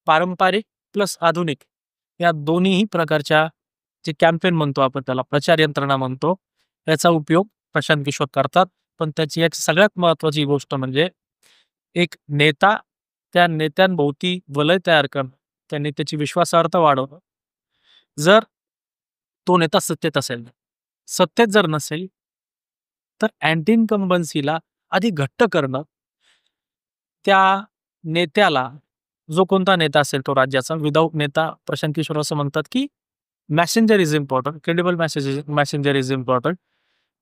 पारंपरिक प्लस आधुनिक या दोन्हीही प्रकारच्या जे कॅम्पेन म्हणतो आपण त्याला, प्रचार यंत्रणा म्हणतो, याचा उपयोग प्रशांत किशोर करतात. पण त्याची एक सगळ्यात महत्त्वाची गोष्ट म्हणजे एक नेता, त्या नेत्यांभोवती वलय तयार करणं, त्या नेत्याची विश्वासार्हता वाढवणं. जर तो नेता सत्तेत असेल, सत्तेत जर नसेल, तर अँटी इन्कम्बन्सीला अधिक घट्ट करणं, त्या नेत्याला, जो कोणता नेता असेल तो राज्याचा, विदाऊट नेता प्रशांत किशोर असं म्हणतात की Messenger is important, credible Messenger is important.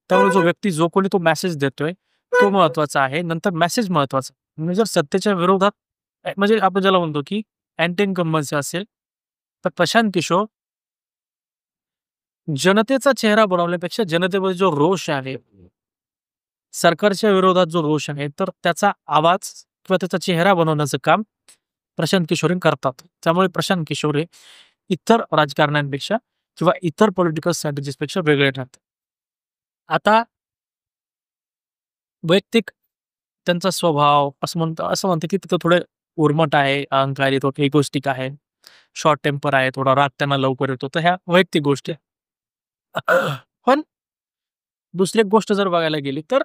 त्यामुळे जो व्यक्ती जो कोणी तो मेसेज देतोय तो महत्वाचा आहे, नंतर मेसेज महत्वाचा. म्हणजे जर सत्तेच्या विरोधात म्हणजे आपण ज्याला म्हणतो की अँटी इन्कम्बन्सी असेल, तर प्रशांत किशोर जनतेचा चेहरा बनवण्यापेक्षा जनतेमध्ये जो रोष आहे, सरकारच्या विरोधात जो रोष आहे, तर त्याचा आवाज किंवा त्याचा चेहरा बनवण्याचं काम प्रशांत किशोर करतात. त्यामुळे प्रशांत किशोर हे इतर राजकारण्यांपेक्षा किंवा इतर पॉलिटिकल स्ट्रॅटेजीजपेक्षा वेगळे ठरतात. आता वैयक्तिक त्यांचा स्वभाव असं म्हणतं की तिथं थोडे उर्मट आहे, अहंकारी, तो इगोइस्टिक आहे, शॉर्ट टेम्पर आहे, थोडा राग त्यांना लवकर येतो. तर ह्या वैयक्तिक गोष्टी आहेत. पण दुसरी एक गोष्ट जर बघायला गेली तर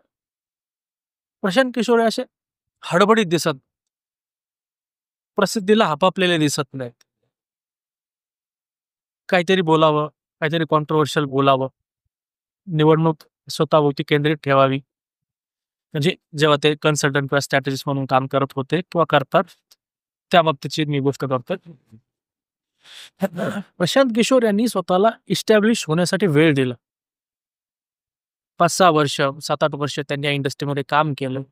प्रशांत किशोर हे असे हडबडीत दिसत, प्रसिद्धीला हपापलेले दिसत नाहीत. काहीतरी बोलावं, काहीतरी कॉन्ट्रोवर्शियल बोलावं, निवडणूक स्वतःभोवती केंद्रित ठेवावी. म्हणजे जेव्हा ते कन्सल्टंट किंवा स्ट्रॅटेजिस्ट म्हणून काम करत होते किंवा करतात, त्या बाबतीची मी गोष्ट करतोय. प्रशांत किशोर यांनी स्वतःला इस्टॅब्लिश होण्यासाठी वेळ दिला. 5-6 वर्ष, 7-8 वर्ष त्यांनी या इंडस्ट्रीमध्ये काम केलं.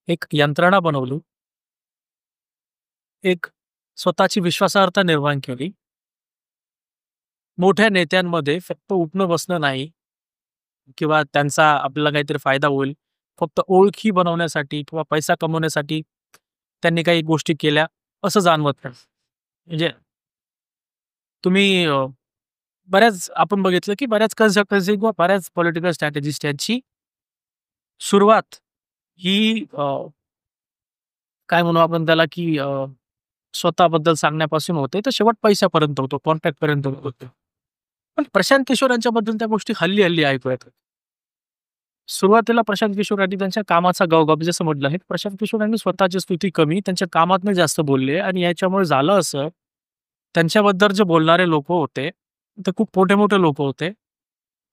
एक यंत्रणा बनवली, एक स्वतःची विश्वासार्हता निर्माण केली. मोठ्या नेत्यांमध्ये फक्त उठणं बसणं नाही किंवा त्यांचा आपल्याला काहीतरी फायदा होईल, फक्त ओळखी बनवण्यासाठी किंवा पैसा कमवण्यासाठी त्यांनी काही गोष्टी केल्या असं जाणवत नाही. म्हणजे तुम्ही बऱ्याच आपण बघितलं की बऱ्याच कन्सल्टन्सी किंवा बऱ्याच पॉलिटिकल स्ट्रॅटेजिस्ट यांची सुरुवात ही काय म्हणू आपण त्याला की स्वतःबद्दल सांगण्यापासून होते, तर शेवट पैशापर्यंत होतो, कॉन्टॅक्ट पर्यंत होतो. पण प्रशांत किशोर यांच्याबद्दल त्या गोष्टी हल्ली हल्ली ऐकू येतात. सुरुवातीला प्रशांत किशोर यांनी त्यांच्या कामाचा गवगब जसं म्हटलं आहे, प्रशांत किशोर यांनी स्वतःची स्तुती कमी, त्यांच्या कामातनं जास्त बोलले आणि याच्यामुळे झालं असं, त्यांच्याबद्दल जे बोलणारे लोक होते, ते खूप मोठे-मोठे लोक होते.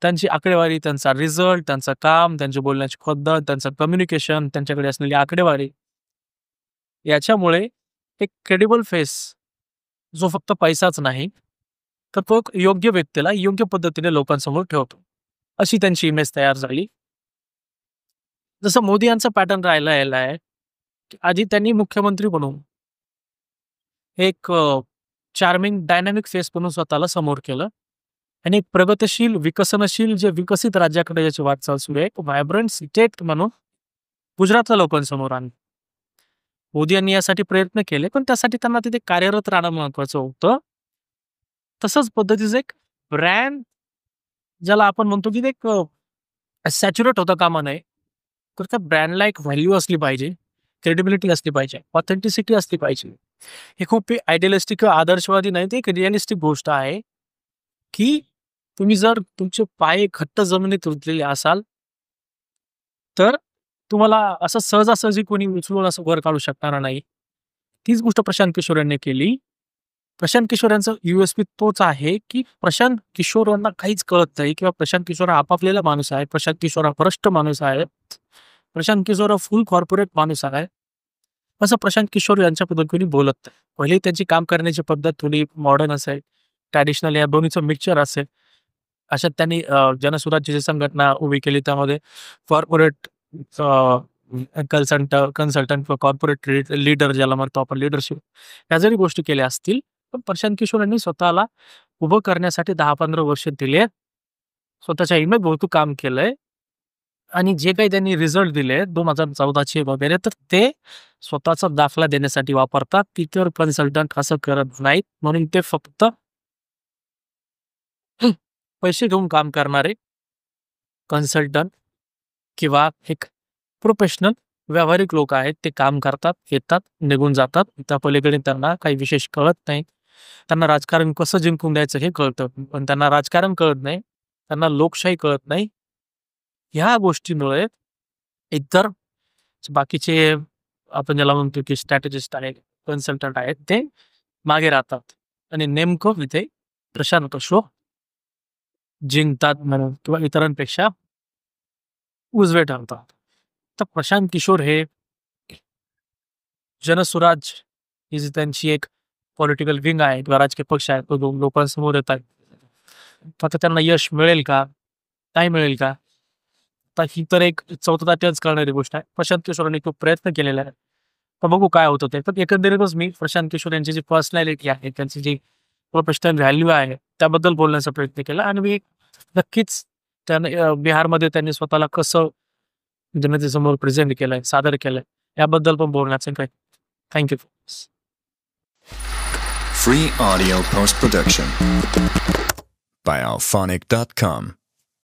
त्यांची आकडेवारी, त्यांचा रिझल्ट, त्यांचं काम, त्यांची बोलण्याची पद्धत, त्यांचं कम्युनिकेशन, त्यांच्याकडे असलेली आकडेवारी, याच्यामुळे एक क्रेडिबल फेस, जो फक्त पैसाच नाही, तर तो एक योग्य व्यक्तीला योग्य पद्धतीने लोकांसमोर ठेवतो, अशी त्यांची इमेज तयार झाली. जसं मोदी यांचा पॅटर्न राहिला आहे, आधी त्यांनी मुख्यमंत्री बनून एक चार्मिंग डायनॅमिक फेस बनवून स्वतःला समोर केलं आणि एक प्रगतशील, विकसनशील, जे विकसित राज्याकडे ज्याची वाटचाल सुरू आहे, व्हायब्रंट स्टेट म्हणून गुजरातला लोकांसमोर आणलं. मोदी यांनी यासाठी प्रयत्न केले, पण त्यासाठी त्यांना तिथे कार्यरत राहणं महत्वाचं होतं. तसंच पद्धतीचं एक ब्रँड, ज्याला आपण म्हणतो की एक सॅच्युरेट होता कामा नये, तर त्या ब्रँडला एक व्हॅल्यू असली पाहिजे, क्रेडिबिलिटी असली पाहिजे, ऑथेंटिसिटी असली पाहिजे. हे खूप आयडियलिस्टिक किंवा आदर्शवादी नाही, ते एक रिअलिस्टिक गोष्ट आहे की तुम्ही जर तुमचे पाय घट्ट जमिनीत रुतलेले असाल, तर तुम्हाला असं सहजासहजी कोणी उचलून असं वर काढू शकणार नाही. तीच गोष्ट प्रशांत किशोर यांनी केली. प्रशांत किशोर यांचा USP तोच आहे की प्रशांत किशोर यांना काहीच कळत नाही किंवा प्रशांत किशोर हा आपापलेला माणूस आहे, प्रशांत किशोर हा भ्रष्ट माणूस आहे, प्रशांत किशोर हा फुल कॉर्पोरेट माणूस आहे, असं प्रशांत किशोर यांच्याबद्दल कोणी बोलत नाही. पहिली त्यांची काम करण्याची पद्धत थोडी मॉडर्न असेल, ट्रॅडिशनल, या दोन्हीचं मिक्सचर असेल. अशात त्यांनी जनसुराज्याची संघटना उभी केली, त्यामध्ये कॉर्पोरेट कन्सल्टंट किंवा कॉर्पोरेट लीडर ज्याला म्हणतो आपण, लिडरशिप, ह्या जरी गोष्टी केल्या असतील, पण प्रशांत किशोर यांनी स्वतःला उभं करण्यासाठी 10-15 वर्ष दिले, स्वतःच्या इमेज भोवती काम केलंय आणि जे काही त्यांनी रिझल्ट दिले 2014चे वगैरे, तर ते स्वतःचा दाखला देण्यासाठी वापरतात. इतर कन्सल्टंट असं करत नाहीत. म्हणून ते फक्त पैसे घेऊन काम करणारे कन्सल्टंट किंवा एक प्रोफेशनल व्यावहारिक लोक आहेत, ते काम करतात, येतात, निघून जातात. त्या पलीकडे त्यांना काही विशेष कळत नाही. त्यांना राजकारण कसं जिंकून द्यायचं हे कळतं, पण त्यांना राजकारण कळत नाही, त्यांना लोकशाही कळत नाही. ह्या गोष्टीमुळे इतर बाकीचे आपण ज्याला म्हणतो की स्ट्रॅटेजिस्ट आहेत, कन्सल्टंट आहेत, ते मागे राहतात आणि नेमकं इथे प्रशांत किशोर जिंकतात म्हणून किंवा इतरांपेक्षा उजवे ठरतात. तर प्रशांत किशोर हे जनसुराज ही जी त्यांची एक पॉलिटिकल विंग आहे किंवा राजकीय पक्ष आहे, तो लोकांसमोर येत आहे. आता त्यांना यश मिळेल का, नाही मिळेल का, तर ही तर एक चौथाच कळणारी गोष्ट आहे. प्रशांत किशोरांनी खूप प्रयत्न केलेला आहे, तर बघू काय होतं ते. तर एकंदरीतच मी प्रशांत किशोर यांची जी पर्सनॅलिटी आहे, त्यांची जी प्रोफेशनल व्हॅल्यू आहे, त्याबद्दल बोलण्याचा प्रयत्न केला आणि मी नक्कीच बिहारमध्ये त्यांनी स्वतःला कसं जनतेसमोर प्रेझेंट केलंय, सादर केलंय, याबद्दल पण बोलण्याचा प्रयत्न. Thank you. Free audio post production by alphonic.com.